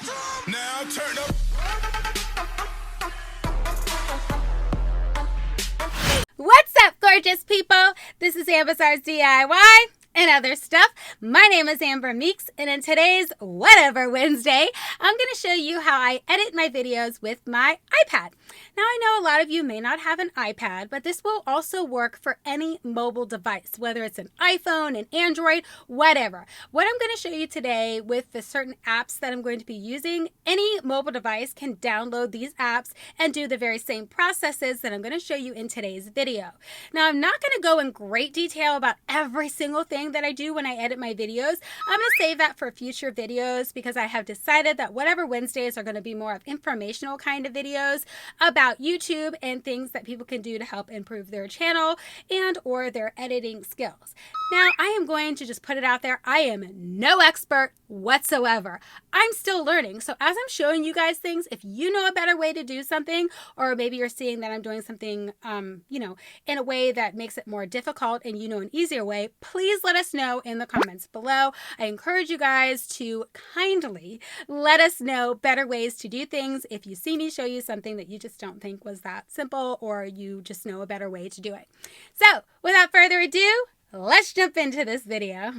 Now turn up. What's up, gorgeous people? This is Ambizzares DIY and other stuff. My name is Meeks, and in today's Whatever Wednesday, I'm going to show you how I edit my videos with my iPad. Now, I know a lot of you may not have an iPad, but this will also work for any mobile device, whether it's an iPhone, an Android, whatever. What I'm going to show you today with the certain apps that I'm going to be using, any mobile device can download these apps and do the very same processes that I'm going to show you in today's video. Now, I'm not going to go in great detail about every single thing that I do when I edit my videos. I'm going to save that for future videos because I have decided that Whatever Wednesdays are going to be more of informational kind of videos about YouTube and things that people can do to help improve their channel and or their editing skills. Now, I am going to just put it out there. I am no expert whatsoever. I'm still learning. So as I'm showing you guys things, if you know a better way to do something, or maybe you're seeing that I'm doing something, in a way that makes it more difficult and you know an easier way, please let us know in the comments below. I encourage you guys to kindly let us know better ways to do things if you see me show you something that you just don't think was that simple, or you just know a better way to do it. So without further ado, let's jump into this video.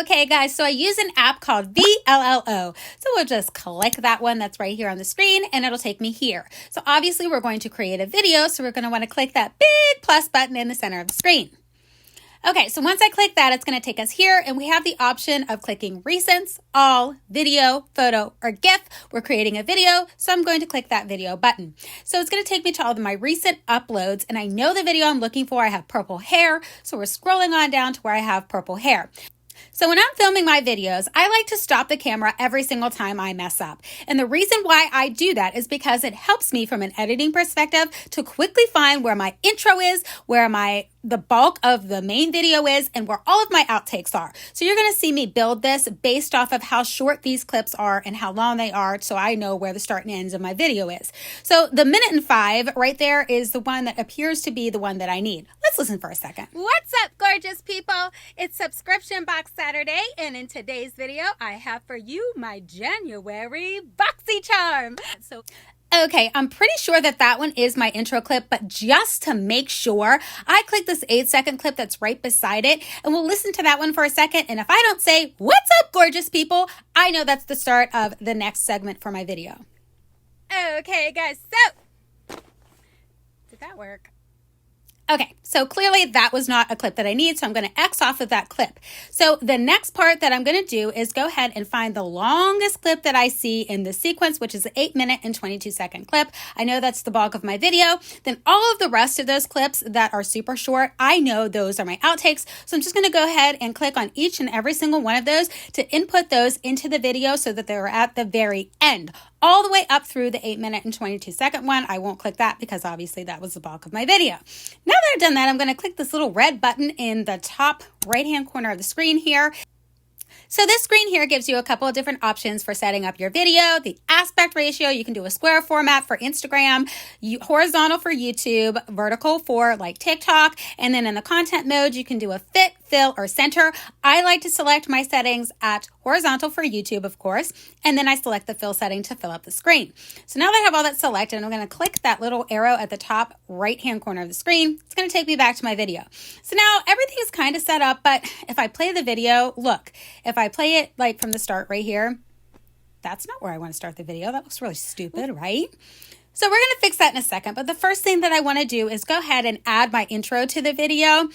Okay guys, so I use an app called VLLO. So we'll just click that one that's right here on the screen and it'll take me here. So obviously we're going to create a video, so we're going to want to click that big plus button in the center of the screen. Okay, so once I click that, it's going to take us here, and we have the option of clicking Recents, All, Video, Photo, or GIF. We're creating a video, so I'm going to click that video button. So it's going to take me to all of my recent uploads, and I know the video I'm looking for. I have purple hair, so we're scrolling on down to where I have purple hair. So when I'm filming my videos, I like to stop the camera every single time I mess up. And the reason why I do that is because it helps me from an editing perspective to quickly find where my intro is, where the bulk of the main video is, and where all of my outtakes are. So you're going to see me build this based off of how short these clips are and how long they are, so I know where the start and ends of my video is. So the 1:05 right there is the one that appears to be the one that I need. Let's listen for a second. What's up, gorgeous people? It's Subscription Box Saturday, and in today's video, I have for you my January Boxy Charm. Okay, I'm pretty sure that one is my intro clip, but just to make sure, I click this 8-second clip that's right beside it, and we'll listen to that one for a second, and if I don't say, "What's up, gorgeous people?" I know that's the start of the next segment for my video. Okay, guys, so did that work? Okay, so clearly that was not a clip that I need, so I'm going to X off of that clip. So the next part that I'm going to do is go ahead and find the longest clip that I see in the sequence, which is an 8-minute and 22-second clip. I know that's the bulk of my video. Then all of the rest of those clips that are super short, I know those are my outtakes. So I'm just going to go ahead and click on each and every single one of those to input those into the video so that they're at the very end, all the way up through the 8-minute and 22-second one. I won't click that because obviously that was the bulk of my video. Now that I've done that, I'm going to click this little red button in the top right-hand corner of the screen here. So this screen here gives you a couple of different options for setting up your video. The aspect ratio, you can do a square format for Instagram, horizontal for YouTube, vertical for like TikTok, and then in the content mode, you can do a fit, fill, or center. I like to select my settings at horizontal for YouTube, of course, and then I select the fill setting to fill up the screen. So now that I have all that selected, I'm going to click that little arrow at the top right-hand corner of the screen. It's going to take me back to my video. So now everything is kind of set up, but if I play the video, look, if I play it like from the start right here, that's not where I want to start the video. That looks really stupid, right? So we're going to fix that in a second, but the first thing that I want to do is go ahead and add my intro to the video.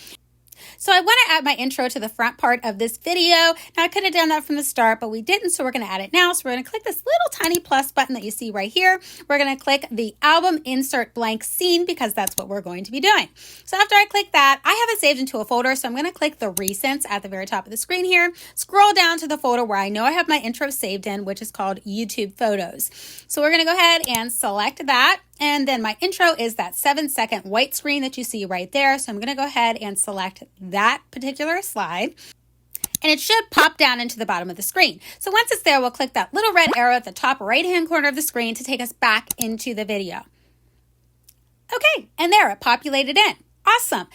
So I want to add my intro to the front part of this video. Now I could have done that from the start, but we didn't, so we're going to add it now. So we're going to click this little tiny plus button that you see right here. We're going to click the album insert blank scene because that's what we're going to be doing. So after I click that, I have it saved into a folder, so I'm going to click the recents at the very top of the screen here. Scroll down to the folder where I know I have my intro saved in, which is called YouTube Photos. So we're going to go ahead and select that. And then my intro is that 7-second white screen that you see right there. So I'm going to go ahead and select that particular slide. And it should pop down into the bottom of the screen. So once it's there, we'll click that little red arrow at the top right-hand corner of the screen to take us back into the video. Okay, and there, it populated in. Awesome.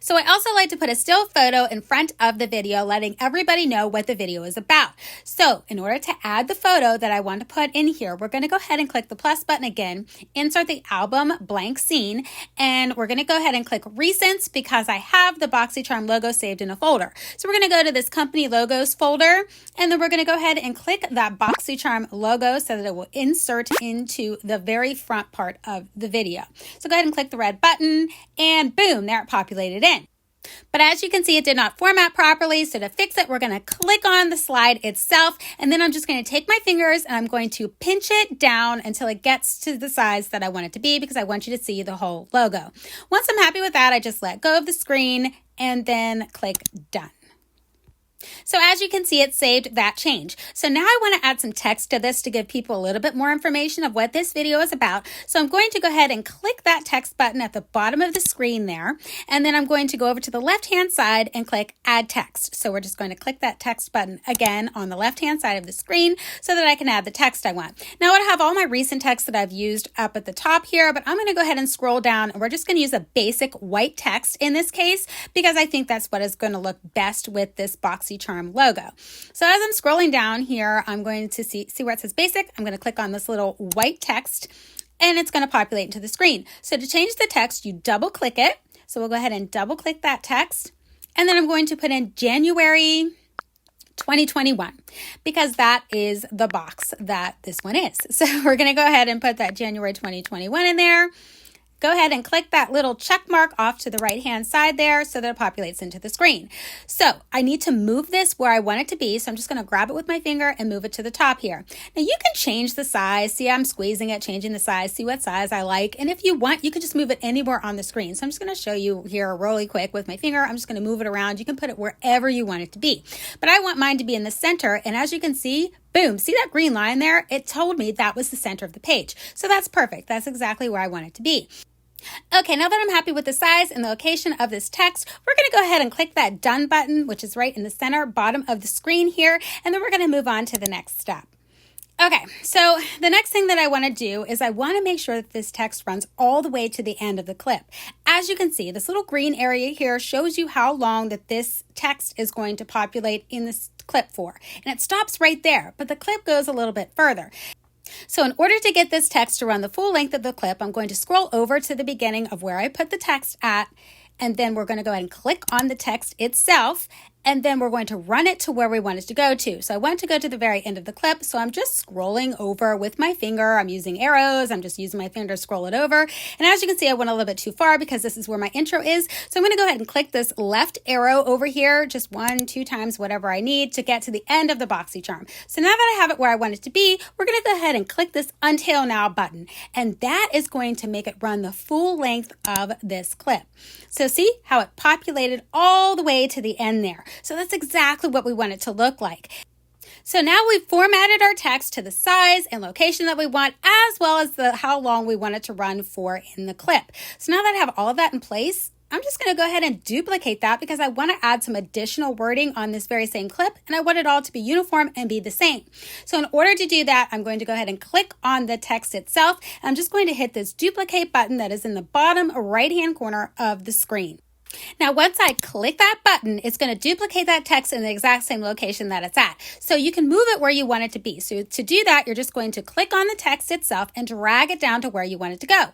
So I also like to put a still photo in front of the video, letting everybody know what the video is about. So in order to add the photo that I want to put in here, we're going to go ahead and click the plus button again, insert the album blank scene, and we're going to go ahead and click recents because I have the BoxyCharm logo saved in a folder. So we're going to go to this company logos folder, and then we're going to go ahead and click that BoxyCharm logo so that it will insert into the very front part of the video. So go ahead and click the red button, and boom, there it populated in. But as you can see, it did not format properly. So to fix it, we're going to click on the slide itself. And then I'm just going to take my fingers and I'm going to pinch it down until it gets to the size that I want it to be, because I want you to see the whole logo. Once I'm happy with that, I just let go of the screen and then click done. So as you can see, it saved that change. So now I want to add some text to this to give people a little bit more information of what this video is about. So I'm going to go ahead and click that text button at the bottom of the screen there. And then I'm going to go over to the left-hand side and click add text. So we're just going to click that text button again on the left-hand side of the screen so that I can add the text I want. Now I have all my recent text that I've used up at the top here, but I'm going to go ahead and scroll down, and we're just going to use a basic white text in this case because I think that's what is going to look best with this BoxyCharm logo. So as I'm scrolling down here, I'm going to see where it says basic. I'm going to click on this little white text and it's going to populate into the screen. So to change the text, you double click it. So we'll go ahead and double click that text. And then I'm going to put in January 2021 because that is the box that this one is. So we're going to go ahead and put that January 2021 in there. Go ahead and click that little check mark off to the right hand side there so that it populates into the screen. So I need to move this where I want it to be. So I'm just going to grab it with my finger and move it to the top here. Now you can change the size. See, I'm squeezing it, changing the size, see what size I like. And if you want, you can just move it anywhere on the screen. So I'm just going to show you here really quick with my finger. I'm just going to move it around. You can put it wherever you want it to be. But I want mine to be in the center. And as you can see, boom, see that green line there? It told me that was the center of the page. So that's perfect. That's exactly where I want it to be. Okay, now that I'm happy with the size and the location of this text, we're going to go ahead and click that done button, which is right in the center bottom of the screen here, and then we're going to move on to the next step. Okay, so the next thing that I want to do is I want to make sure that this text runs all the way to the end of the clip. As you can see, this little green area here shows you how long that this text is going to populate in this clip for, and it stops right there, but the clip goes a little bit further. So in order to get this text to run the full length of the clip, I'm going to scroll over to the beginning of where I put the text at, and then we're going to go ahead and click on the text itself, and then we're going to run it to where we want it to go to. So I want to go to the very end of the clip, so I'm just scrolling over with my finger. I'm using arrows. I'm just using my finger to scroll it over. And as you can see, I went a little bit too far because this is where my intro is. So I'm going to go ahead and click this left arrow over here, just 1, 2 times, whatever I need to get to the end of the BoxyCharm. So now that I have it where I want it to be, we're going to go ahead and click this Until Now button. And that is going to make it run the full length of this clip. So see how it populated all the way to the end there. So that's exactly what we want it to look like. So now we've formatted our text to the size and location that we want, as well as how long we want it to run for in the clip. So now that I have all of that in place, I'm just going to go ahead and duplicate that because I want to add some additional wording on this very same clip, and I want it all to be uniform and be the same. So in order to do that, I'm going to go ahead and click on the text itself. I'm just going to hit this duplicate button that is in the bottom right-hand corner of the screen. Now, once I click that button, it's going to duplicate that text in the exact same location that it's at. So you can move it where you want it to be. So to do that, you're just going to click on the text itself and drag it down to where you want it to go.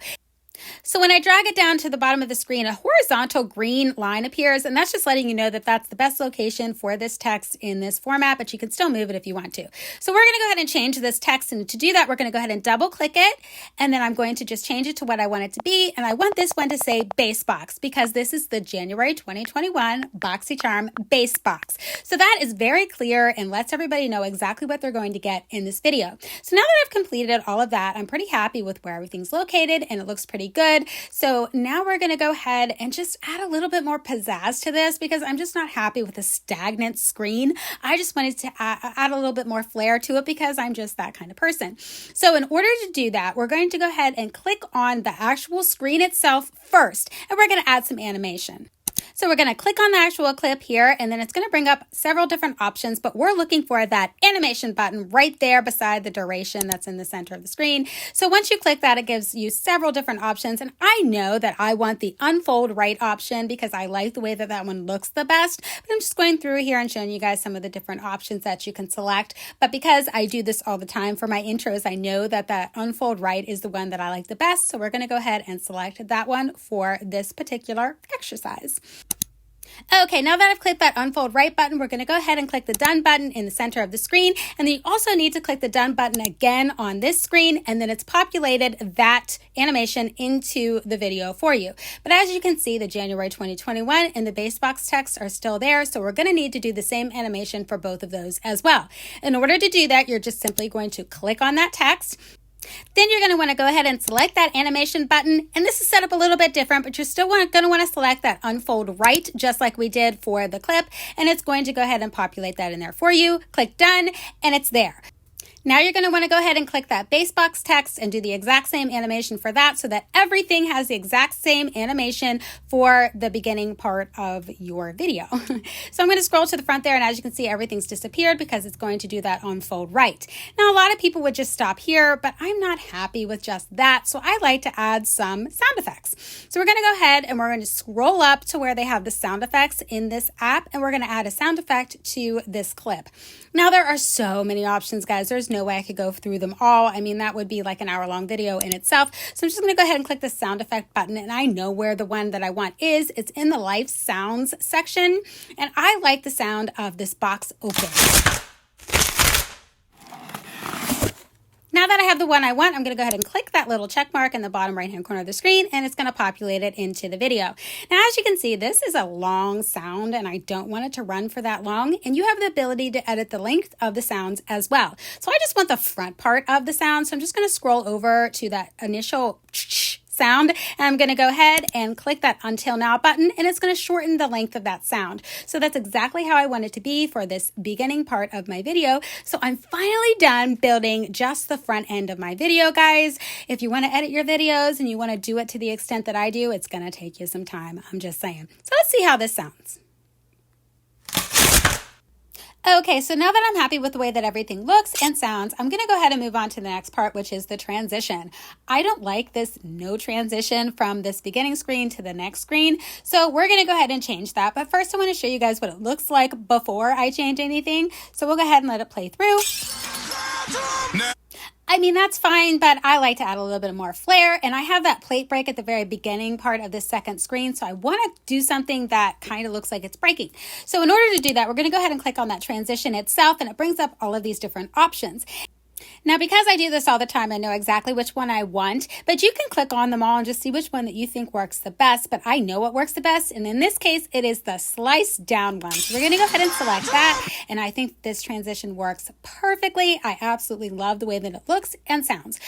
So when I drag it down to the bottom of the screen, a horizontal green line appears, and that's just letting you know that that's the best location for this text in this format, but you can still move it if you want to. So we're going to go ahead and change this text, and to do that, we're going to go ahead and double click it, and then I'm going to just change it to what I want it to be, and I want this one to say base box because this is the January 2021 BoxyCharm base box. So that is very clear and lets everybody know exactly what they're going to get in this video. So now that I've completed all of that, I'm pretty happy with where everything's located, and it looks pretty good. So now we're going to go ahead and just add a little bit more pizzazz to this because I'm just not happy with a stagnant screen. I just wanted to add a little bit more flair to it because I'm just that kind of person. So in order to do that, we're going to go ahead and click on the actual screen itself first, and we're going to add some animation. So we're going to click on the actual clip here, and then it's going to bring up several different options, but we're looking for that animation button right there beside the duration that's in the center of the screen. So once you click that, it gives you several different options, and I know that I want the unfold right option because I like the way that that one looks the best, but I'm just going through here and showing you guys some of the different options that you can select. But because I do this all the time for my intros, I know that that unfold right is the one that I like the best, so we're going to go ahead and select that one for this particular exercise. Okay, now that I've clicked that unfold right button, we're going to go ahead and click the done button in the center of the screen. And then you also need to click the done button again on this screen, and then it's populated that animation into the video for you. But as you can see, the January 2021 and the base box text are still there. So we're going to need to do the same animation for both of those as well. In order to do that, you're just simply going to click on that text. Then you're going to want to go ahead and select that animation button, and this is set up a little bit different, but you're still going to want to select that unfold right, just like we did for the clip, and it's going to go ahead and populate that in there for you. Click done, and it's there. Now you're going to want to go ahead and click that base box text and do the exact same animation for that so that everything has the exact same animation for the beginning part of your video. So I'm going to scroll to the front there, and as you can see, everything's disappeared because it's going to do that unfold right. Now, a lot of people would just stop here, but I'm not happy with just that, so I like to add some sound effects. So we're going to go ahead and we're going to scroll up to where they have the sound effects in this app, and we're going to add a sound effect to this clip. Now, there are so many options, guys. There's no way I could go through them all. I mean, that would be like an hour-long video in itself. So I'm just going to go ahead and click the sound effect button, and I know where the one that I want is. It's in the live sounds section, and I like the sound of this box open. Now that I have the one I want, I'm going to go ahead and click that little check mark in the bottom right-hand corner of the screen, and it's going to populate it into the video. Now, as you can see, this is a long sound, and I don't want it to run for that long, and you have the ability to edit the length of the sounds as well. So I just want the front part of the sound, so I'm just going to scroll over to that initial sound, and I'm going to go ahead and click that until now button, and it's going to shorten the length of that sound. So that's exactly how I want it to be for this beginning part of my video. So I'm finally done building just the front end of my video, guys. If you want to edit your videos and you want to do it to the extent that I do, it's going to take you some time. I'm just saying. So let's see how this sounds. Okay, so now that I'm happy with the way that everything looks and sounds, I'm going to go ahead and move on to the next part, which is the transition. I don't like this no transition from this beginning screen to the next screen, so we're going to go ahead and change that. But first, I want to show you guys what it looks like before I change anything. So we'll go ahead and let it play through. I mean, that's fine, but I like to add a little bit more flair, and I have that plate break at the very beginning part of the second screen, so I want to do something that kind of looks like it's breaking. So in order to do that, we're going to go ahead and click on that transition itself, and it brings up all of these different options. Now, because I do this all the time, I know exactly which one I want, but you can click on them all and just see which one that you think works the best, but I know what works the best, and in this case, it is the slice down one. So we're going to go ahead and select that, and I think this transition works perfectly. I absolutely love the way that it looks and sounds.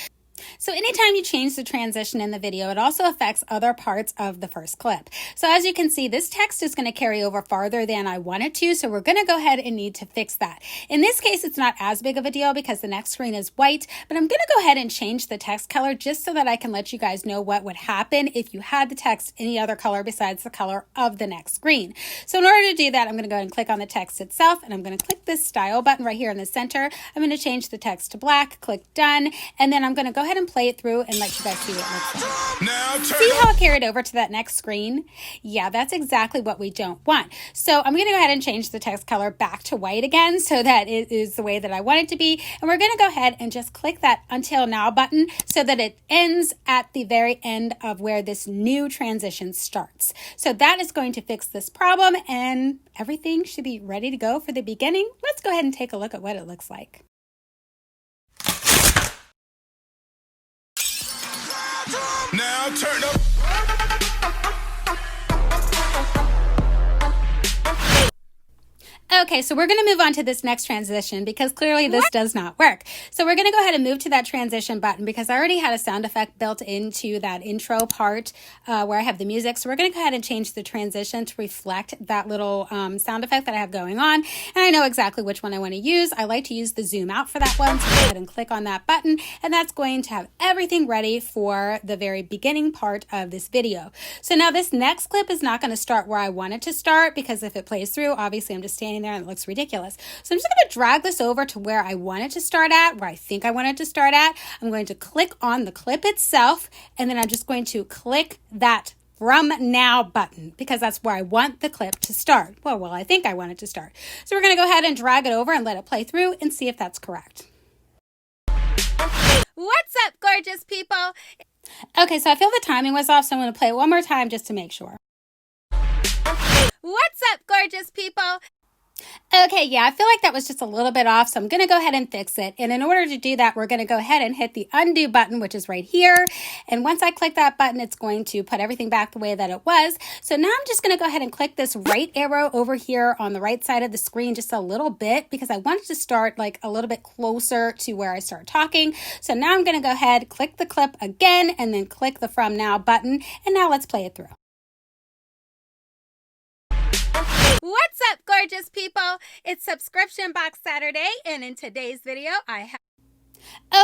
So anytime you change the transition in the video, it also affects other parts of the first clip. So as you can see, this text is going to carry over farther than I want it to, so we're going to go ahead and need to fix that. In this case, it's not as big of a deal because the next screen is white, but I'm going to go ahead and change the text color just so that I can let you guys know what would happen if you had the text any other color besides the color of the next screen. So in order to do that, I'm going to go ahead and click on the text itself, and I'm going to click this style button right here in the center. I'm going to change the text to black, click done, and then I'm going to go ahead and play it through and let you guys see what it looks like. See how it carried over to that next screen? Yeah, that's exactly what we don't want. So I'm going to go ahead and change the text color back to white again so that it is the way that I want it to be. And we're going to go ahead and just click that until now button so that it ends at the very end of where this new transition starts. So that is going to fix this problem, and everything should be ready to go for the beginning. Let's go ahead and take a look at what it looks like. Now turn up. Okay, so we're going to move on to this next transition because clearly this does not work. So we're going to go ahead and move to that transition button because I already had a sound effect built into that intro part where I have the music. So we're going to go ahead and change the transition to reflect that little sound effect that I have going on. And I know exactly which one I want to use. I like to use the zoom out for that one. So go ahead and click on that button, and that's going to have everything ready for the very beginning part of this video. So now this next clip is not going to start where I want it to start because if it plays through, obviously I'm just standing there and it looks ridiculous. So I'm just going to drag this over to where I want it to start at, where I think I want it to start at. I'm going to click on the clip itself, and then I'm just going to click that From Now button because that's where I want the clip to start. Well, I think I want it to start. So we're going to go ahead and drag it over and let it play through and see if that's correct. What's up, gorgeous people? Okay, so I feel the timing was off, so I'm going to play it one more time just to make sure. What's up, gorgeous people? Okay, yeah, I feel like that was just a little bit off, so I'm going to go ahead and fix it. And in order to do that, we're going to go ahead and hit the undo button, which is right here. And once I click that button, it's going to put everything back the way that it was. So now I'm just going to go ahead and click this right arrow over here on the right side of the screen just a little bit because I wanted to start like a little bit closer to where I start talking. So now I'm going to go ahead, click the clip again, and then click the From Now button. And now let's play it through. What's up, gorgeous people? It's Subscription Box Saturday, and in today's video, I have...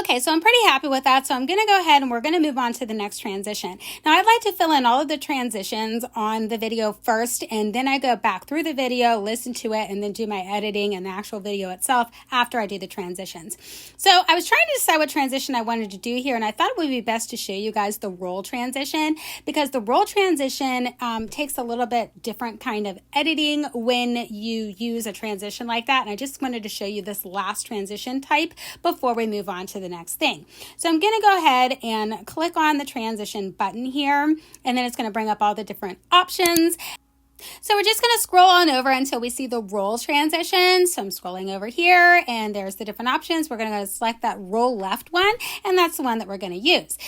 Okay, so I'm pretty happy with that, so I'm going to go ahead and we're going to move on to the next transition. Now, I'd like to fill in all of the transitions on the video first, and then I go back through the video, listen to it, and then do my editing and the actual video itself after I do the transitions. So I was trying to decide what transition I wanted to do here, and I thought it would be best to show you guys the roll transition because the roll transition takes a little bit different kind of editing when you use a transition like that, and I just wanted to show you this last transition type before we move on to the next thing. So I'm going to go ahead and click on the transition button here, and then it's going to bring up all the different options. So we're just going to scroll on over until we see the roll transition. So I'm scrolling over here and there's the different options. We're going to go select that roll left one, and that's the one that we're going to use.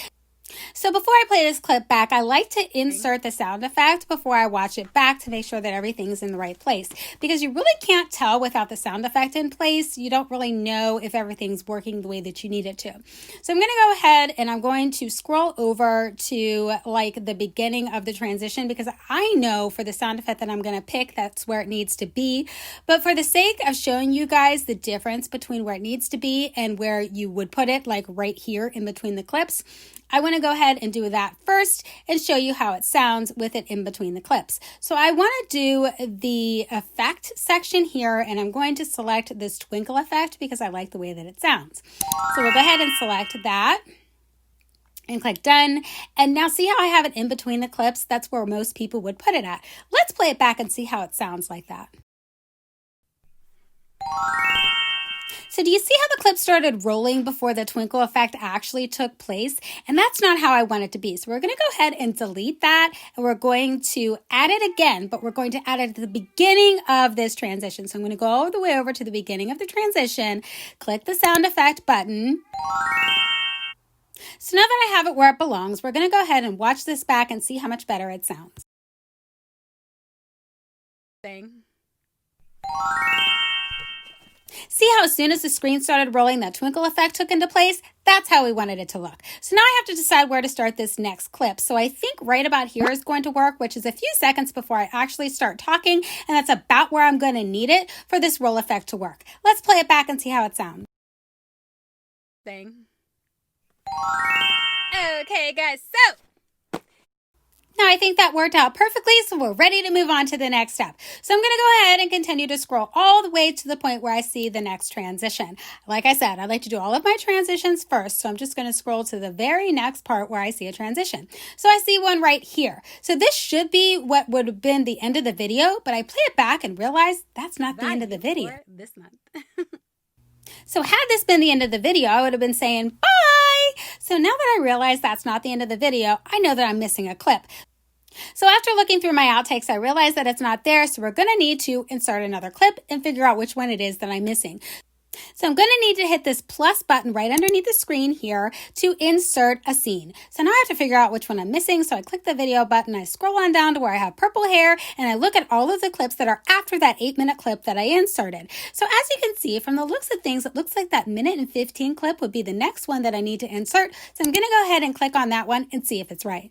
So before I play this clip back, I like to insert the sound effect before I watch it back to make sure that everything's in the right place. Because you really can't tell without the sound effect in place. You don't really know if everything's working the way that you need it to. So I'm going to go ahead and I'm going to scroll over to like the beginning of the transition because I know for the sound effect that I'm going to pick, that's where it needs to be. But for the sake of showing you guys the difference between where it needs to be and where you would put it, like right here in between the clips, I want to go ahead and do that first and show you how it sounds with it in between the clips. So I want to do the effect section here, and I'm going to select this twinkle effect because I like the way that it sounds. So we'll go ahead and select that and click done. And now see how I have it in between the clips? That's where most people would put it at. Let's play it back and see how it sounds like that. So do you see how the clip started rolling before the twinkle effect actually took place? And that's not how I want it to be. So we're going to go ahead and delete that. And we're going to add it again, but we're going to add it at the beginning of this transition. So I'm going to go all the way over to the beginning of the transition, click the sound effect button. So now that I have it where it belongs, we're going to go ahead and watch this back and see how much better it sounds. See how as soon as the screen started rolling, that twinkle effect took into place? That's how we wanted it to look. So now I have to decide where to start this next clip. So I think right about here is going to work, which is a few seconds before I actually start talking. And that's about where I'm going to need it for this roll effect to work. Let's play it back and see how it sounds. Okay, guys, so now I think that worked out perfectly, so we're ready to move on to the next step. So I'm going to go ahead and continue to scroll all the way to the point where I see the next transition. Like I said, I like to do all of my transitions first, so I'm just going to scroll to the very next part where I see a transition. So I see one right here. So this should be what would have been the end of the video, but I play it back and realize that's not the end of the video. This month. So had this been the end of the video, I would have been saying bye. So now that I realize that's not the end of the video, I know that I'm missing a clip. So after looking through my outtakes, I realized that it's not there. So we're going to need to insert another clip and figure out which one it is that I'm missing. So I'm going to need to hit this plus button right underneath the screen here to insert a scene. So now I have to figure out which one I'm missing. So I click the video button, I scroll on down to where I have purple hair, and I look at all of the clips that are after that 8-minute clip that I inserted. So as you can see from the looks of things, it looks like that 1:15 clip would be the next one that I need to insert. So I'm going to go ahead and click on that one and see if it's right.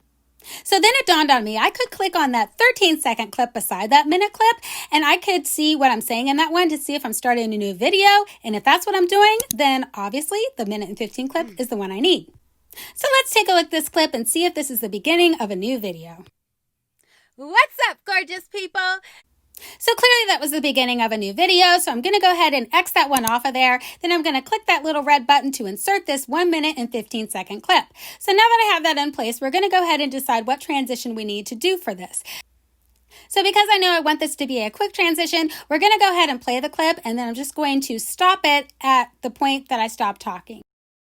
So then it dawned on me, I could click on that 13-second clip beside that minute clip, and I could see what I'm saying in that one to see if I'm starting a new video. And if that's what I'm doing, then obviously the 1:15 clip is the one I need. So let's take a look at this clip and see if this is the beginning of a new video. What's up, gorgeous people? So clearly that was the beginning of a new video, so I'm going to go ahead and X that one off of there. Then I'm going to click that little red button to insert this 1:15 clip. So now that I have that in place, we're going to go ahead and decide what transition we need to do for this. So because I know I want this to be a quick transition, we're going to go ahead and play the clip, and then I'm just going to stop it at the point that I stop talking.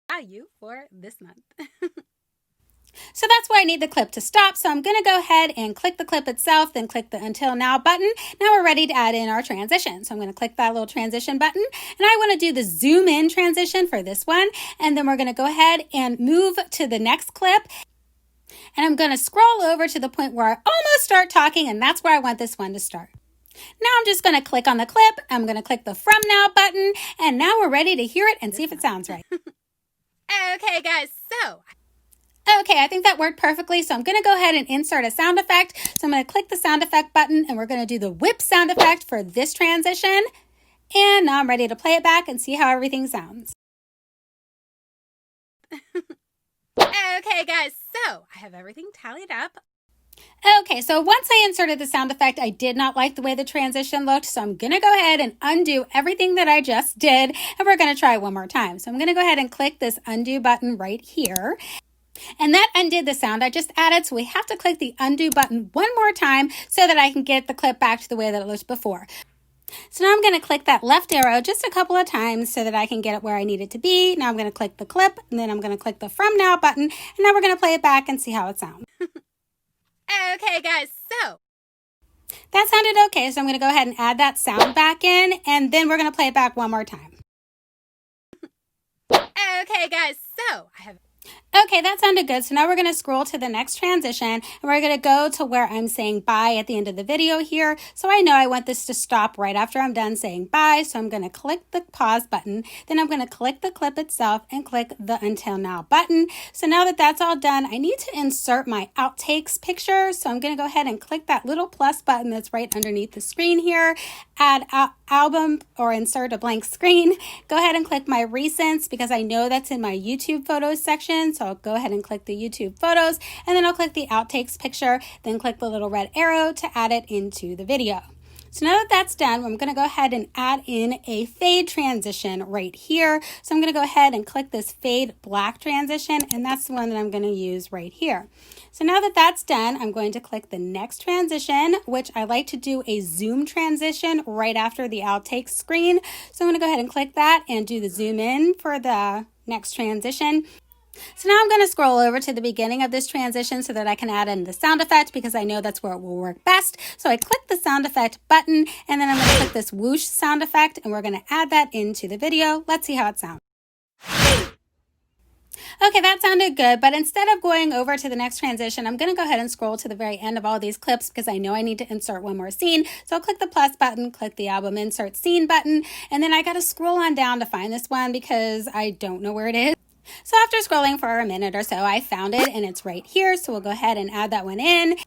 Value for this month. So that's where I need the clip to stop. So I'm going to go ahead and click the clip itself, then click the Until Now button. Now we're ready to add in our transition. So I'm going to click that little transition button, and I want to do the zoom in transition for this one. And then we're going to go ahead and move to the next clip. And I'm going to scroll over to the point where I almost start talking, and that's where I want this one to start. Now I'm just going to click on the clip. I'm going to click the From Now button, and now we're ready to hear it and see if it sounds right. Okay, guys, Okay, I think that worked perfectly, so I'm going to go ahead and insert a sound effect. So I'm going to click the sound effect button, and we're going to do the whip sound effect for this transition. And now I'm ready to play it back and see how everything sounds. Okay, guys, so I have everything tallied up. Okay, so once I inserted the sound effect, I did not like the way the transition looked, so I'm going to go ahead and undo everything that I just did, and we're going to try one more time. So I'm going to go ahead and click this undo button right here. And that undid the sound I just added, so we have to click the undo button one more time so that I can get the clip back to the way that it looked before. So now I'm going to click that left arrow just a couple of times so that I can get it where I need it to be. Now I'm going to click the clip, and then I'm going to click the From Now button, and now we're going to play it back and see how it sounds. Okay, guys, so that sounded okay, so I'm going to go ahead and add that sound back in, and then we're going to play it back one more time. Okay, guys, so Okay, that sounded good. So now we're going to scroll to the next transition, and we're going to go to where I'm saying bye at the end of the video here. So I know I want this to stop right after I'm done saying bye. So I'm going to click the pause button. Then I'm going to click the clip itself and click the Until Now button. So now that that's all done, I need to insert my Outtakes picture. So I'm going to go ahead and click that little plus button that's right underneath the screen here. Add album or insert a blank screen. Go ahead and click my recents because I know that's in my YouTube photos section. So I'll go ahead and click the YouTube photos, and then I'll click the Outtakes picture, then click the little red arrow to add it into the video. So now that that's done, I'm going to go ahead and add in a fade transition right here. So I'm going to go ahead and click this fade black transition, and that's the one that I'm going to use right here. So now that that's done, I'm going to click the next transition, which I like to do a zoom transition right after the Outtakes screen. So I'm going to go ahead and click that and do the zoom in for the next transition. So now I'm going to scroll over to the beginning of this transition so that I can add in the sound effect because I know that's where it will work best. So I click the sound effect button, and then I'm going to click this whoosh sound effect, and we're going to add that into the video. Let's see how it sounds. Okay, that sounded good, but instead of going over to the next transition, I'm going to go ahead and scroll to the very end of all these clips because I know I need to insert one more scene. So I'll click the plus button, click the album insert scene button, and then I got to scroll on down to find this one because I don't know where it is. So after scrolling for a minute or so, I found it, and it's right here. So we'll go ahead and add that one in.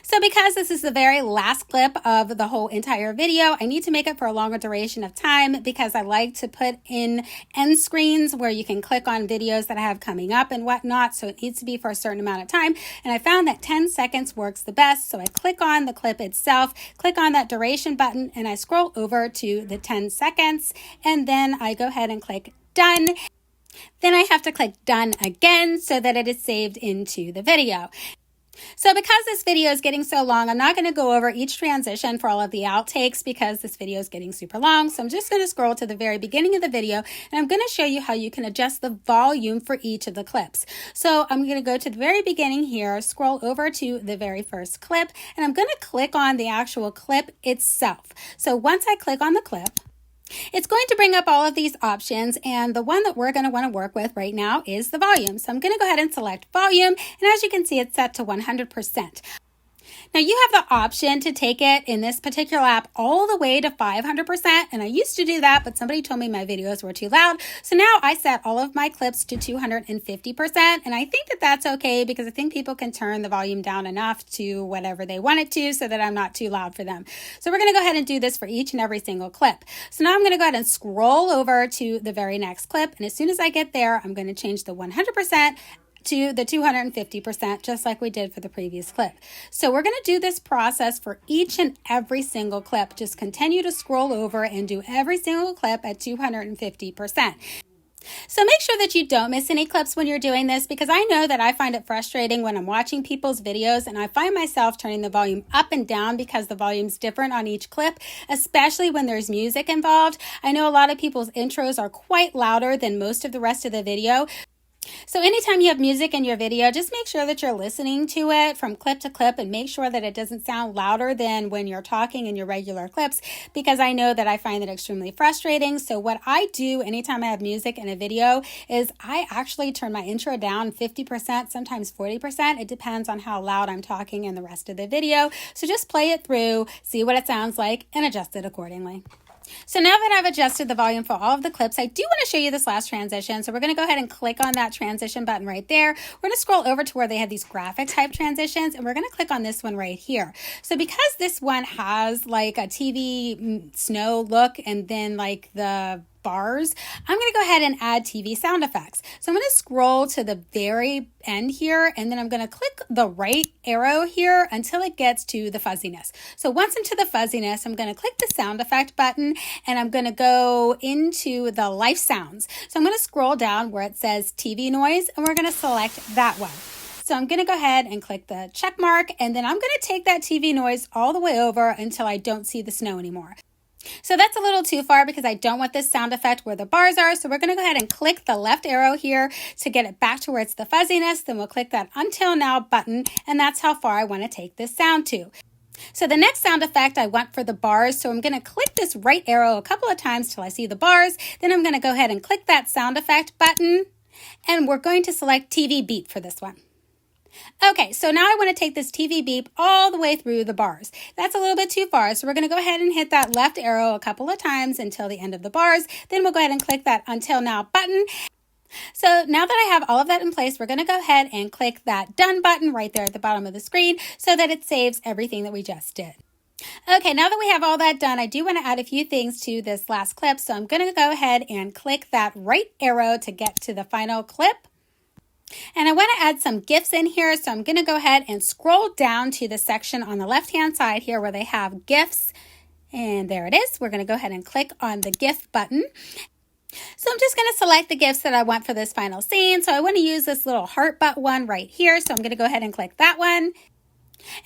So because this is the very last clip of the whole entire video, I need to make it for a longer duration of time because I like to put in end screens where you can click on videos that I have coming up and whatnot. So it needs to be for a certain amount of time. And I found that 10 seconds works the best. So I click on the clip itself, click on that duration button, and I scroll over to the 10 seconds. And then I go ahead and click done. Then I have to click done again so that it is saved into the video. So because this video is getting so long, I'm not going to go over each transition for all of the outtakes because this video is getting super long. So I'm just going to scroll to the very beginning of the video, and I'm going to show you how you can adjust the volume for each of the clips. So I'm going to go to the very beginning here, scroll over to the very first clip, and I'm going to click on the actual clip itself. So once I click on the clip, It's going to bring up all of these options, and the one that we're going to want to work with right now is the volume. So I'm going to go ahead and select volume, and as you can see, it's set to 100%. Now you have the option to take it in this particular app all the way to 500%, and I used to do that, but somebody told me my videos were too loud. So now I set all of my clips to 250%, and I think that that's okay because I think people can turn the volume down enough to whatever they want it to so that I'm not too loud for them. So we're going to go ahead and do this for each and every single clip. So now I'm going to go ahead and scroll over to the very next clip, and as soon as I get there, I'm going to change the 100% to the 250%, just like we did for the previous clip. So we're going to do this process for each and every single clip. Just continue to scroll over and do every single clip at 250%. So make sure that you don't miss any clips when you're doing this, because I know that I find it frustrating when I'm watching people's videos and I find myself turning the volume up and down because the volume's different on each clip, especially when there's music involved. I know a lot of people's intros are quite louder than most of the rest of the video. So anytime you have music in your video, just make sure that you're listening to it from clip to clip and make sure that it doesn't sound louder than when you're talking in your regular clips, because I know that I find it extremely frustrating. So what I do anytime I have music in a video is I actually turn my intro down 50%, sometimes 40%. It depends on how loud I'm talking in the rest of the video. So just play it through, see what it sounds like, and adjust it accordingly. So now that I've adjusted the volume for all of the clips, I do want to show you this last transition. So we're going to go ahead and click on that transition button right there. We're going to scroll over to where they have these graphic type transitions, and we're going to click on this one right here. So because this one has like a TV snow look and then like the bars, I'm going to go ahead and add TV sound effects. So I'm going to scroll to the very end here, and then I'm going to click the right arrow here until it gets to the fuzziness. So once into the fuzziness, I'm going to click the sound effect button, and I'm going to go into the life sounds. So I'm going to scroll down where it says TV noise, and we're going to select that one. So I'm going to go ahead and click the check mark, and then I'm going to take that TV noise all the way over until I don't see the snow anymore. So that's a little too far because I don't want this sound effect where the bars are. So we're going to go ahead and click the left arrow here to get it back to where it's the fuzziness. Then we'll click that Until Now button, and that's how far I want to take this sound to. So the next sound effect I want for the bars, so I'm going to click this right arrow a couple of times till I see the bars. Then I'm going to go ahead and click that sound effect button, and we're going to select TV beep for this one. Okay, so now I want to take this TV beep all the way through the bars. That's a little bit too far, so we're going to go ahead and hit that left arrow a couple of times until the end of the bars. Then we'll go ahead and click that Until Now button. So now that I have all of that in place, we're going to go ahead and click that Done button right there at the bottom of the screen so that it saves everything that we just did. Okay, now that we have all that done, I do want to add a few things to this last clip. So I'm going to go ahead and click that right arrow to get to the final clip. And I want to add some GIFs in here, so I'm going to go ahead and scroll down to the section on the left-hand side here where they have GIFs. And there it is. We're going to go ahead and click on the GIF button. So I'm just going to select the GIFs that I want for this final scene. So I want to use this little heart butt one right here. So I'm going to go ahead and click that one.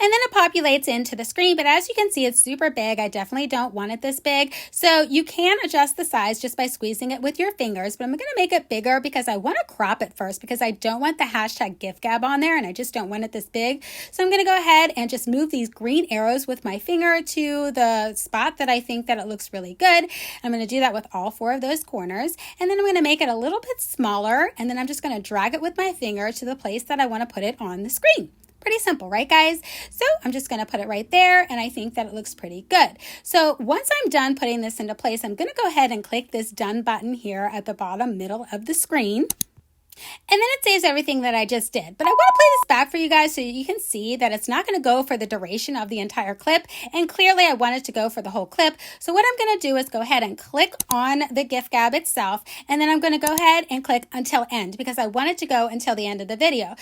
And then it populates into the screen, but as you can see, it's super big. I definitely don't want it this big. So you can adjust the size just by squeezing it with your fingers, but I'm going to make it bigger because I want to crop it first because I don't want the hashtag GIFGab on there and I just don't want it this big. So I'm going to go ahead and just move these green arrows with my finger to the spot that I think that it looks really good. I'm going to do that with all 4 of those corners, and then I'm going to make it a little bit smaller, and then I'm just going to drag it with my finger to the place that I want to put it on the screen. Pretty simple, right guys? So I'm just going to put it right there, and I think that it looks pretty good. So once I'm done putting this into place, I'm going to go ahead and click this Done button here at the bottom middle of the screen. And then it saves everything that I just did. But I want to play this back for you guys so you can see that it's not going to go for the duration of the entire clip. And clearly I want it to go for the whole clip. So what I'm going to do is go ahead and click on the GIFGab itself. And then I'm going to go ahead and click Until End because I want it to go until the end of the video.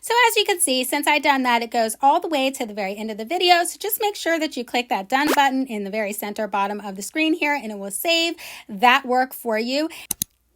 So as you can see, since I've done that, it goes all the way to the very end of the video. So just make sure that you click that Done button in the very center bottom of the screen here, and it will save that work for you.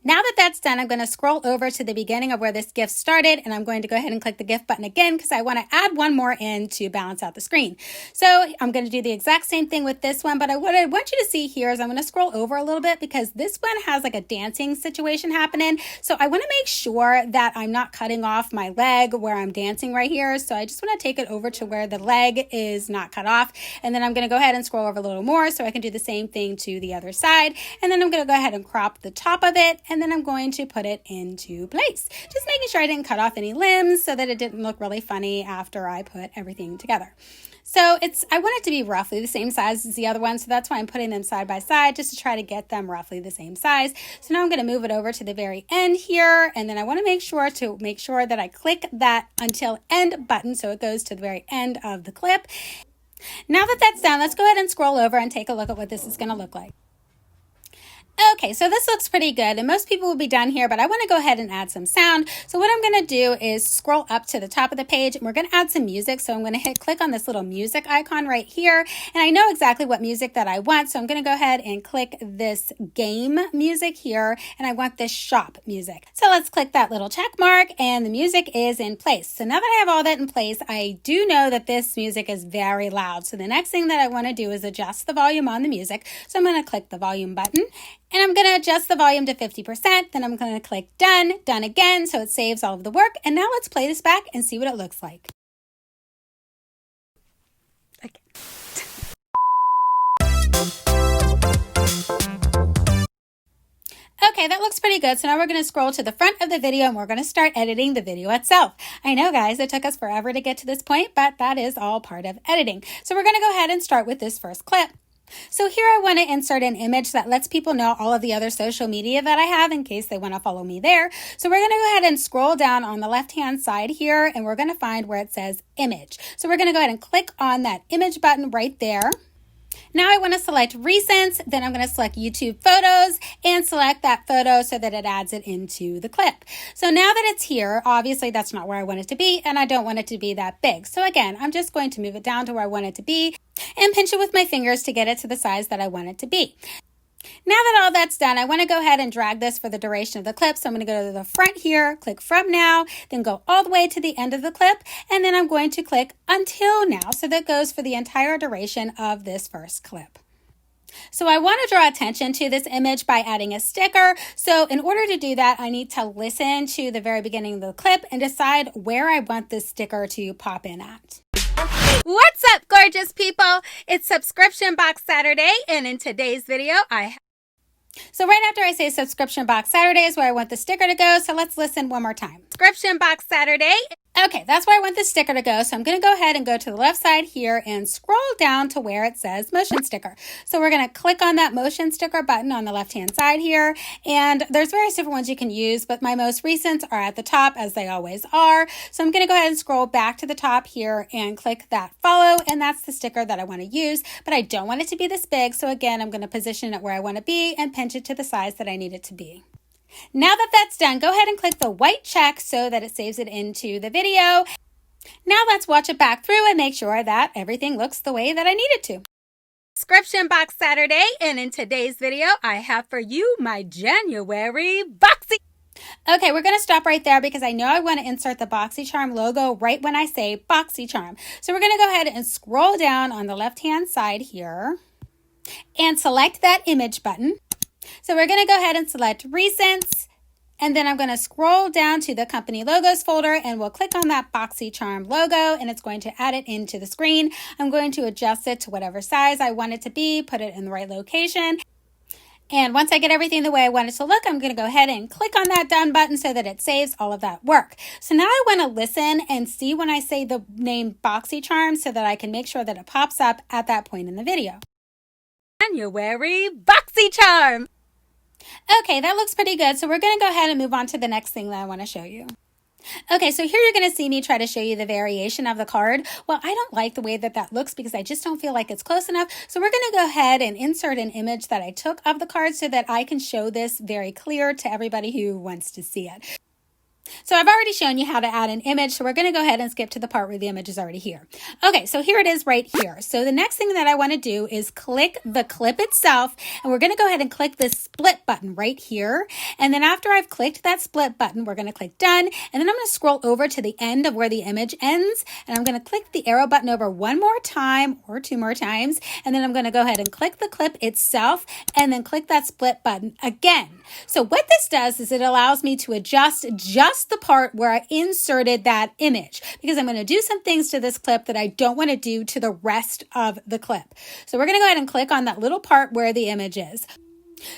Now that that's done, I'm going to scroll over to the beginning of where this GIF started, and I'm going to go ahead and click the GIF button again because I want to add one more in to balance out the screen. So I'm going to do the exact same thing with this one, but what I want you to see here is I'm going to scroll over a little bit because this one has like a dancing situation happening. So I want to make sure that I'm not cutting off my leg where I'm dancing right here. So I just want to take it over to where the leg is not cut off. And then I'm going to go ahead and scroll over a little more so I can do the same thing to the other side. And then I'm going to go ahead and crop the top of it. And then I'm going to put it into place. Just making sure I didn't cut off any limbs so that it didn't look really funny after I put everything together. So I want it to be roughly the same size as the other one. So that's why I'm putting them side by side just to try to get them roughly the same size. So now I'm going to move it over to the very end here. And then I want to make sure that I click that until end button so it goes to the very end of the clip. Now that that's done, let's go ahead and scroll over and take a look at what this is going to look like. Okay, so this looks pretty good, and most people will be done here, but I want to go ahead and add some sound. So what I'm going to do is scroll up to the top of the page, and we're going to add some music. So I'm going to click on this little music icon right here, and I know exactly what music that I want, so I'm going to go ahead and click this game music here, and I want this shop music. So let's click that little check mark, and the music is in place. So now that I have all that in place, I do know that this music is very loud. So the next thing that I want to do is adjust the volume on the music. So I'm going to click the volume button. And I'm going to adjust the volume to 50%. Then I'm going to click done, done again, so it saves all of the work. And now let's play this back and see what it looks like. Okay. Okay, that looks pretty good. So now we're going to scroll to the front of the video and we're going to start editing the video itself. I know, guys, it took us forever to get to this point, but that is all part of editing. So we're going to go ahead and start with this first clip. So here I want to insert an image that lets people know all of the other social media that I have in case they want to follow me there. So we're going to go ahead and scroll down on the left-hand side here, and we're going to find where it says image. So we're going to go ahead and click on that image button right there. Now I want to select recents, then I'm going to select YouTube photos and select that photo so that it adds it into the clip. So now that it's here, obviously that's not where I want it to be, and I don't want it to be that big. So again, I'm just going to move it down to where I want it to be and pinch it with my fingers to get it to the size that I want it to be. Now that all that's done, I want to go ahead and drag this for the duration of the clip. So I'm going to go to the front here, click from now, then go all the way to the end of the clip. And then I'm going to click until now. So that goes for the entire duration of this first clip. So I want to draw attention to this image by adding a sticker. So in order to do that, I need to listen to the very beginning of the clip and decide where I want this sticker to pop in at. What's up, gorgeous people? It's Subscription Box Saturday, and in today's video, So right after I say Subscription Box Saturday is where I want the sticker to go, so let's listen one more time. Subscription Box Saturday. Okay, that's where I want the sticker to go, so I'm going to go ahead and go to the left side here and scroll down to where it says motion sticker. So we're going to click on that motion sticker button on the left-hand side here, and there's various different ones you can use, but my most recent are at the top, as they always are. So I'm going to go ahead and scroll back to the top here and click that follow, and that's the sticker that I want to use, but I don't want it to be this big, so again, I'm going to position it where I want to be and pinch it to the size that I need it to be. Now that that's done, go ahead and click the white check so that it saves it into the video. Now let's watch it back through and make sure that everything looks the way that I need it to. Subscription Box Saturday, and in today's video, I have for you my January boxy. Okay, we're going to stop right there because I know I want to insert the BoxyCharm logo right when I say BoxyCharm. So we're going to go ahead and scroll down on the left-hand side here and select that image button. So we're going to go ahead and select recents, and then I'm going to scroll down to the company logos folder and we'll click on that BoxyCharm logo and it's going to add it into the screen. I'm going to adjust it to whatever size I want it to be, put it in the right location. And once I get everything the way I want it to look, I'm going to go ahead and click on that done button so that it saves all of that work. So now I want to listen and see when I say the name BoxyCharm so that I can make sure that it pops up at that point in the video. January BoxyCharm. Okay, that looks pretty good. So we're going to go ahead and move on to the next thing that I want to show you. Okay, so here you're going to see me try to show you the variation of the card. Well, I don't like the way that that looks because I just don't feel like it's close enough. So we're going to go ahead and insert an image that I took of the card so that I can show this very clear to everybody who wants to see it. So I've already shown you how to add an image, so we're going to go ahead and skip to the part where the image is already here. Okay, so here it is right here. So the next thing that I want to do is click the clip itself, and we're going to go ahead and click this split button right here. And then after I've clicked that split button, we're going to click done, and then I'm going to scroll over to the end of where the image ends, and I'm going to click the arrow button over one more time or two more times, and then I'm going to go ahead and click the clip itself, and then click that split button again. So what this does is it allows me to adjust just the part where I inserted that image, because I'm going to do some things to this clip that I don't want to do to the rest of the clip. So we're going to go ahead and click on that little part where the image is.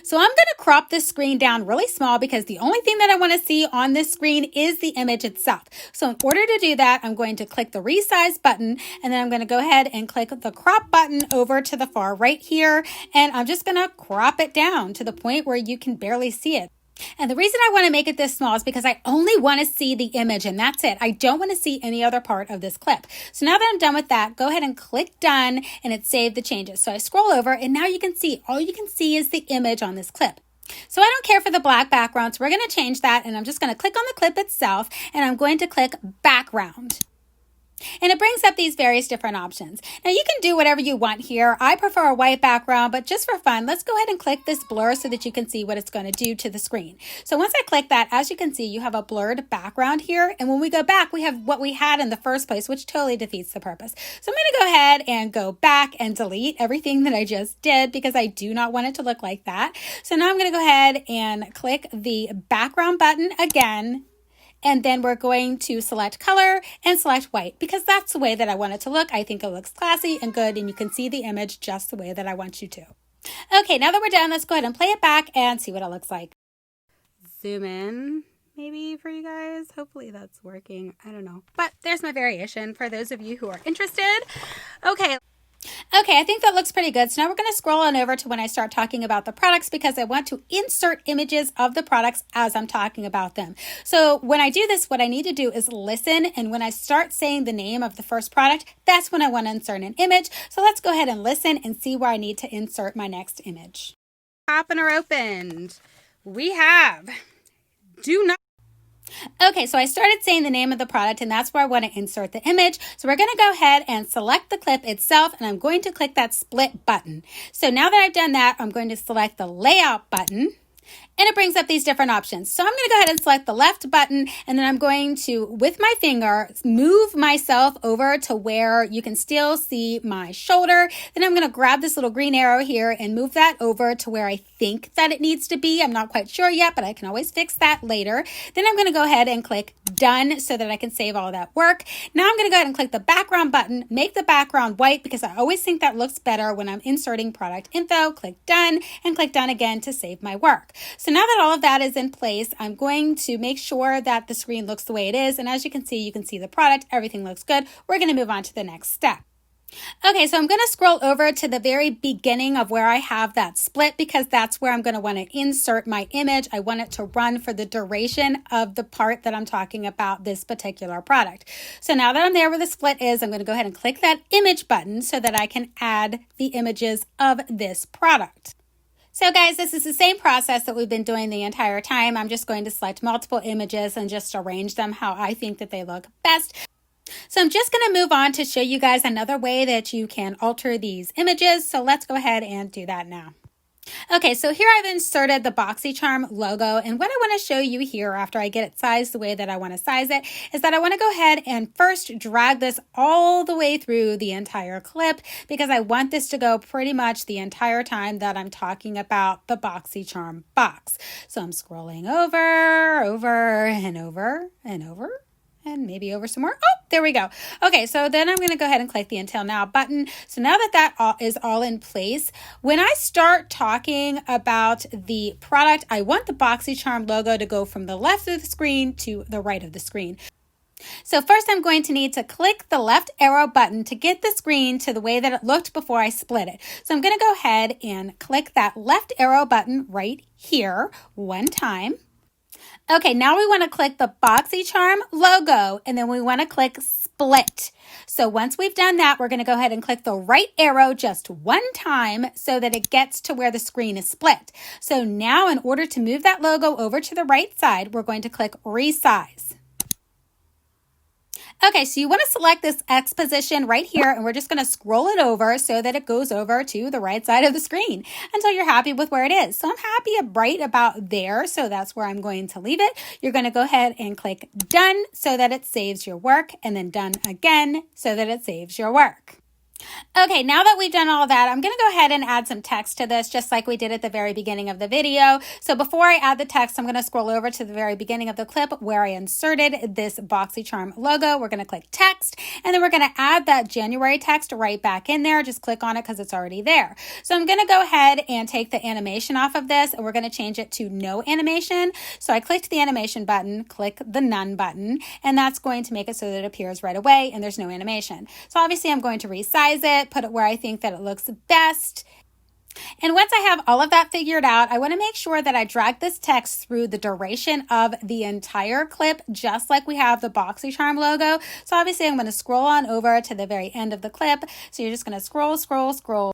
So I'm going to crop this screen down really small because the only thing that I want to see on this screen is the image itself. So in order to do that, I'm going to click the resize button, and then I'm going to go ahead and click the crop button over to the far right here. And I'm just going to crop it down to the point where you can barely see it. And the reason I want to make it this small is because I only want to see the image, and that's it. I don't want to see any other part of this clip. So now that I'm done with that, go ahead and click done, and it saved the changes. So I scroll over, and now you can see, all you can see is the image on this clip. So I don't care for the black background, so we're going to change that, and I'm just going to click on the clip itself, and I'm going to click background. And it brings up these various different options. Now you can do whatever you want here. I prefer a white background, but just for fun, let's go ahead and click this blur so that you can see what it's going to do to the screen. So once I click that, as you can see, you have a blurred background here. And when we go back, we have what we had in the first place, which totally defeats the purpose. So I'm going to go ahead and go back and delete everything that I just did because I do not want it to look like that. So now I'm going to go ahead and click the background button again. And then we're going to select color and select white because that's the way that I want it to look. I think it looks classy and good, and you can see the image just the way that I want you to. Okay, now that we're done, let's go ahead and play it back and see what it looks like. Zoom in maybe for you guys. Hopefully that's working. I don't know. But there's my variation for those of you who are interested. Okay, I think that looks pretty good. So now we're going to scroll on over to when I start talking about the products because I want to insert images of the products as I'm talking about them. So when I do this, what I need to do is listen. And when I start saying the name of the first product, that's when I want to insert an image. So let's go ahead and listen and see where I need to insert my next image. Open or opened. We have do not. Okay, so I started saying the name of the product, and that's where I want to insert the image. So we're going to go ahead and select the clip itself, and I'm going to click that split button. So now that I've done that, I'm going to select the layout button. And it brings up these different options. So I'm going to go ahead and select the left button, and then I'm going to, with my finger, move myself over to where you can still see my shoulder. Then I'm going to grab this little green arrow here and move that over to where I think that it needs to be. I'm not quite sure yet, but I can always fix that later. Then I'm going to go ahead and click done so that I can save all that work. Now I'm going to go ahead and click the background button, make the background white because I always think that looks better when I'm inserting product info. Click done and click done again to save my work. So now that all of that is in place, I'm going to make sure that the screen looks the way it is. And as you can see the product, everything looks good. We're going to move on to the next step. Okay, so I'm going to scroll over to the very beginning of where I have that split because that's where I'm going to want to insert my image. I want it to run for the duration of the part that I'm talking about, this particular product. So now that I'm there where the split is, I'm going to go ahead and click that image button so that I can add the images of this product. So guys, this is the same process that we've been doing the entire time. I'm just going to select multiple images and just arrange them how I think that they look best. So I'm just going to move on to show you guys another way that you can alter these images. So let's go ahead and do that now. Okay, so here I've inserted the BoxyCharm logo, and what I want to show you here after I get it sized the way that I want to size it is that I want to go ahead and first drag this all the way through the entire clip because I want this to go pretty much the entire time that I'm talking about the BoxyCharm box. So I'm scrolling over and maybe over some more. Oh, there we go. Okay, so then I'm going to go ahead and click the Until Now button. So now that that is all in place, when I start talking about the product, I want the BoxyCharm logo to go from the left of the screen to the right of the screen. So first I'm going to need to click the left arrow button to get the screen to the way that it looked before I split it. So I'm going to go ahead and click that left arrow button right here one time. Okay, now we want to click the BoxyCharm logo, and then we want to click split. So once we've done that, we're going to go ahead and click the right arrow just one time so that it gets to where the screen is split. So now in order to move that logo over to the right side, we're going to click resize. Okay, so you want to select this X position right here, and we're just going to scroll it over so that it goes over to the right side of the screen until you're happy with where it is. So I'm happy right about there, so that's where I'm going to leave it. You're going to go ahead and click done so that it saves your work, and then done again so that it saves your work. Okay, now that we've done all that, I'm going to go ahead and add some text to this just like we did at the very beginning of the video. So before I add the text, I'm going to scroll over to the very beginning of the clip where I inserted this BoxyCharm logo. We're going to click text, and then we're going to add that January text right back in there. Just click on it because it's already there. So I'm going to go ahead and take the animation off of this, and we're going to change it to no animation. So I clicked the animation button, click the none button, and that's going to make it so that it appears right away and there's no animation. So obviously I'm going to resize it, put it where I think that it looks best. And once I have all of that figured out, I want to make sure that I drag this text through the duration of the entire clip, just like we have the BoxyCharm logo. So obviously I'm going to scroll on over to the very end of the clip. So you're just going to scroll, scroll, scroll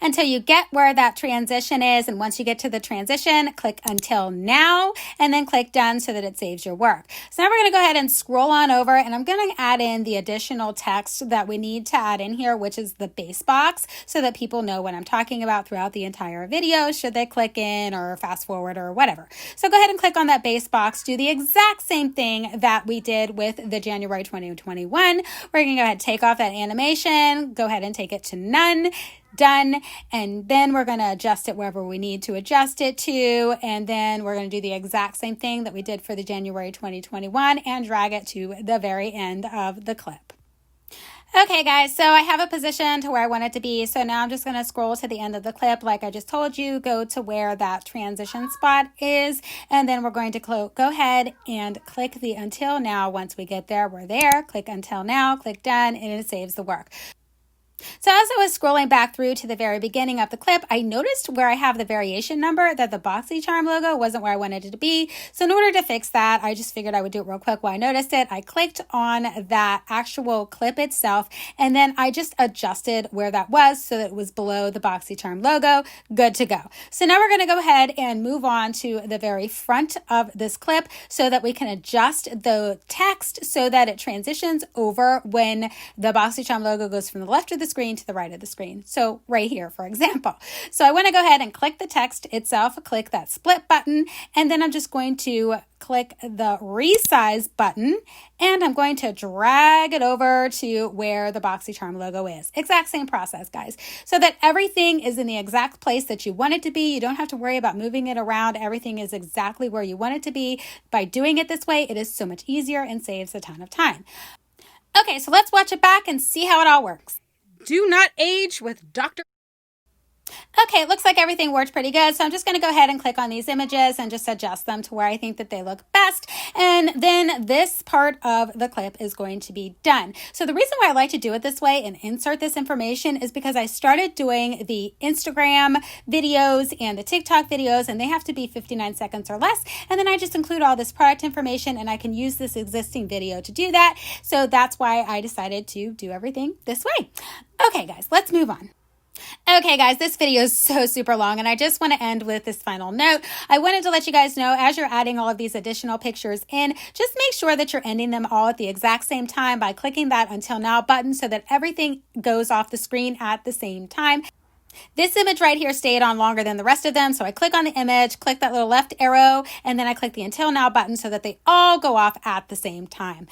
until you get where that transition is. And once you get to the transition, click until now, and then click done so that it saves your work. So now we're going to go ahead and scroll on over, and I'm going to add in the additional text that we need to add in here, which is the base box, so that people know what I'm talking about throughout the entire video, should they click in or fast forward or whatever. So go ahead and click on that base box. Do the exact same thing that we did with the January 2021. We're going to go ahead and take off that animation, go ahead and take it to none, done, and then we're going to adjust it wherever we need to adjust it to, and then we're going to do the exact same thing that we did for the January 2021 and drag it to the very end of the clip. Okay guys, so I have a position to where I want it to be, so now I'm just going to scroll to the end of the clip like I just told you, go to where that transition spot is, and then we're going to go ahead and click the until now. Once we get there, we're there, click until now, click done, and it saves the work. So as I was scrolling back through to the very beginning of the clip, I noticed where I have the variation number that the BoxyCharm logo wasn't where I wanted it to be. So in order to fix that, I just figured I would do it real quick while I noticed it. I clicked on that actual clip itself, and then I just adjusted where that was so that it was below the BoxyCharm logo. Good to go. So now we're going to go ahead and move on to the very front of this clip so that we can adjust the text so that it transitions over when the BoxyCharm logo goes from the left of the screen to the right of the screen. So right here, for example. So I want to go ahead and click the text itself, click that split button, and then I'm just going to click the resize button, and I'm going to drag it over to where the BoxyCharm logo is. Exact same process, guys, so that everything is in the exact place that you want it to be. You don't have to worry about moving it around. Everything is exactly where you want it to be. By doing it this way, it is so much easier and saves a ton of time. Okay, so let's watch it back and see how it all works. Do not age with Dr. Okay, it looks like everything worked pretty good. So I'm just going to go ahead and click on these images and just adjust them to where I think that they look best. And then this part of the clip is going to be done. So the reason why I like to do it this way and insert this information is because I started doing the Instagram videos and the TikTok videos, and they have to be 59 seconds or less. And then I just include all this product information, and I can use this existing video to do that. So that's why I decided to do everything this way. Okay, guys, let's move on. Okay, guys, this video is so super long, and I just want to end with this final note. I wanted to let you guys know, as you're adding all of these additional pictures in, just make sure that you're ending them all at the exact same time by clicking that until now button so that everything goes off the screen at the same time. This image right here stayed on longer than the rest of them, so I click on the image, click that little left arrow, and then I click the until now button so that they all go off at the same time.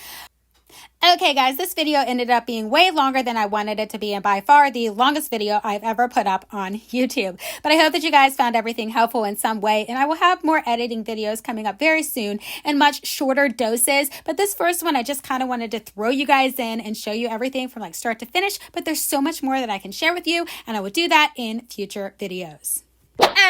Okay, guys, this video ended up being way longer than I wanted it to be, and by far the longest video I've ever put up on YouTube. But I hope that you guys found everything helpful in some way, and I will have more editing videos coming up very soon in much shorter doses. But this first one, I just kind of wanted to throw you guys in and show you everything from like start to finish, but there's so much more that I can share with you, and I will do that in future videos.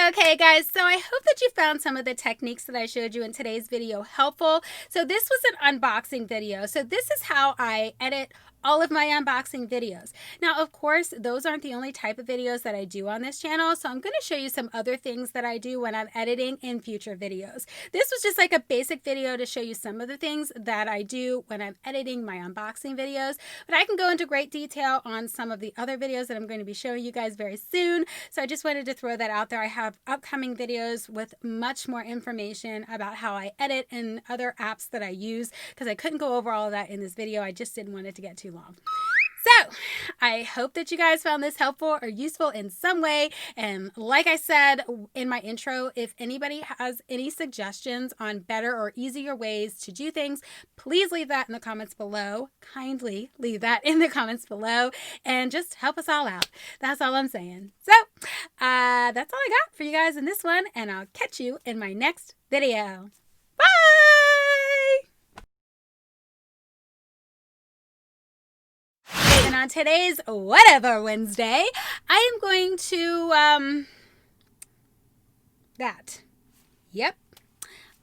Okay, guys, so I hope that you found some of the techniques that I showed you in today's video helpful. So this was an unboxing video. So this is how I edit all of my unboxing videos. Now, of course, those aren't the only type of videos that I do on this channel, so I'm going to show you some other things that I do when I'm editing in future videos. This was just like a basic video to show you some of the things that I do when I'm editing my unboxing videos, but I can go into great detail on some of the other videos that I'm going to be showing you guys very soon. So I just wanted to throw that out there. I have upcoming videos with much more information about how I edit and other apps that I use, because I couldn't go over all of that in this video. I just didn't want it to get too long. So I hope that you guys found this helpful or useful in some way. And like I said in my intro, if anybody has any suggestions on better or easier ways to do things, please leave that in the comments below. Kindly leave that in the comments below and just help us all out. That's all I'm saying. So that's all I got for you guys in this one, and I'll catch you in my next video. Bye! And on today's Whatever Wednesday, I am going to, Yep.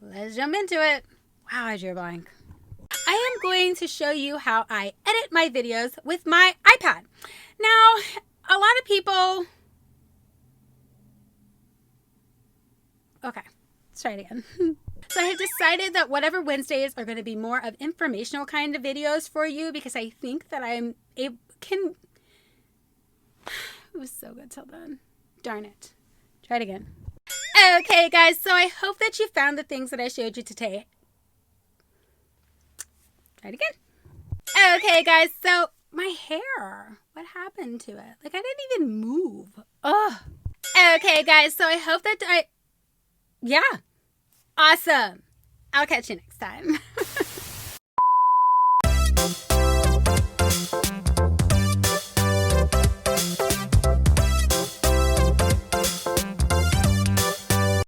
Let's jump into it. Wow, I drew a blank. I am going to show you how I edit my videos with my iPad. Now, a lot of people... Okay, let's try it again. So I have decided that Whatever Wednesdays are going to be more of informational kind of videos for you, because I think that it was so good till then. Darn it. Try it again. Okay, guys, so I hope that you found the things that I showed you today. Try it again. Okay, guys, so my hair. What happened to it? Like, I didn't even move. Ugh. Okay, guys, so I hope that yeah. Awesome. I'll catch you next time.